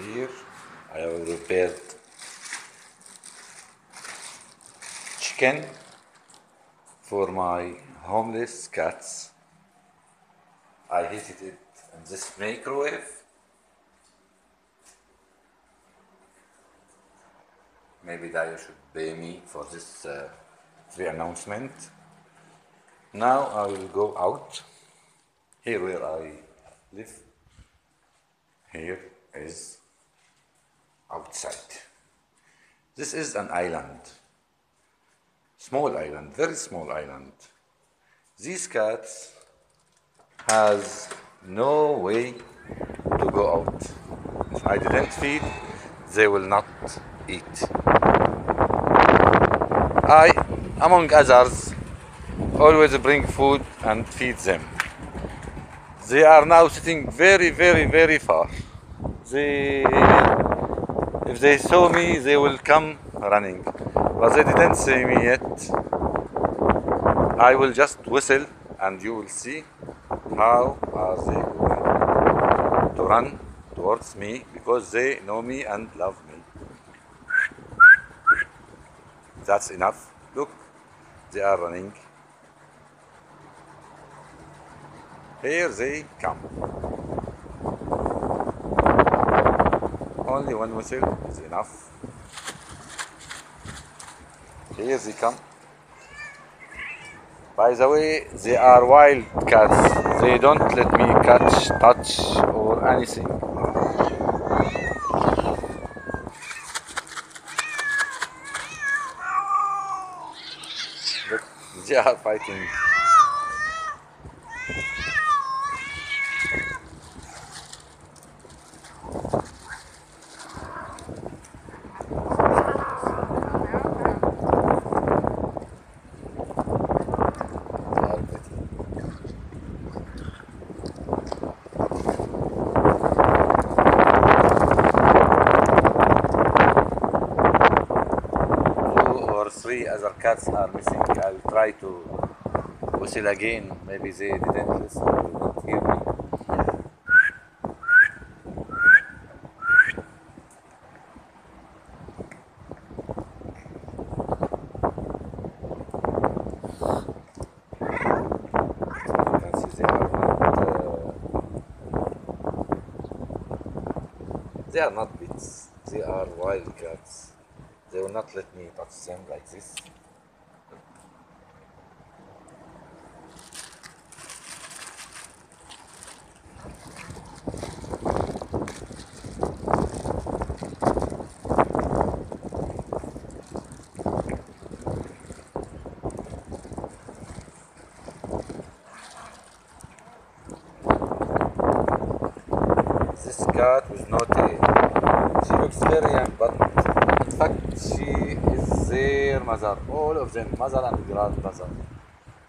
Here I have prepared chicken for my homeless cats. I heated it in this microwave. Maybe Daya should pay me for this free announcement. Now I will go out. Here where I live. Here is outside. This is an island. Small island, very small island. These cats has no way to go out. If I didn't feed, they will not eat. I, among others, always bring food and feed them. They are now sitting very far. If they saw me, they will come running. But they didn't see me yet. I will just whistle and you will see how are they going to run towards me because they know me and love me. That's enough. Look, they are running. Here they come. Only one whistle is enough. Here they come. By the way, they are wild cats. They don't let me touch, or anything. Look, they are fighting. Three other cats are missing. I'll try to whistle again. Maybe they didn't listen, didn't hear me. You can see they are not pets. They are wild cats. They will not let me touch them like this. This cat with no tail. She looks very young, but in fact, she is their mother, all of them, mother and grandmother.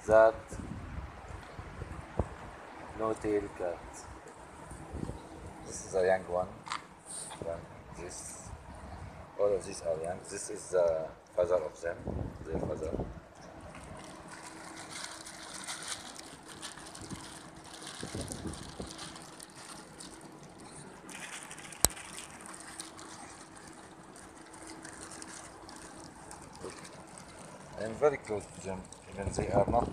That no-tail cat. This is a young one. This, all of these are young. This is the father of them, their father. I am very close to them, even they are not.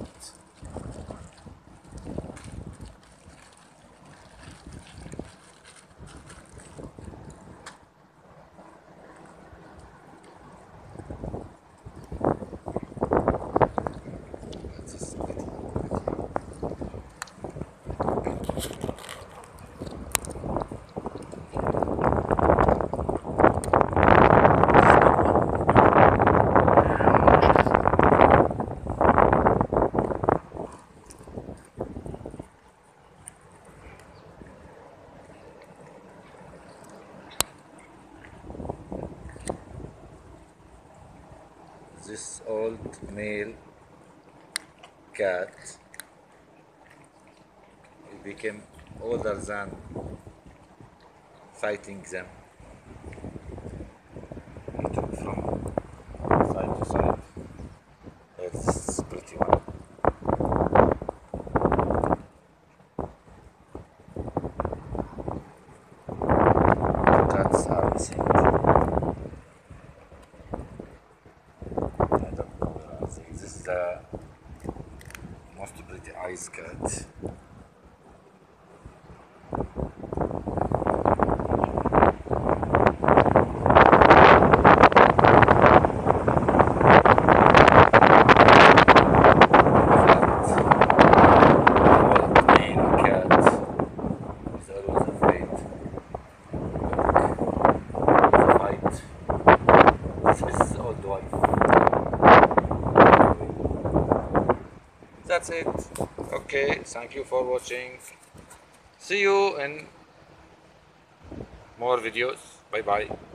This old male cat became older than fighting them. He took from side to side. This is pretty one. Cats Siamese cat. That's it. Okay, thank you for watching. See you in more videos. Bye bye.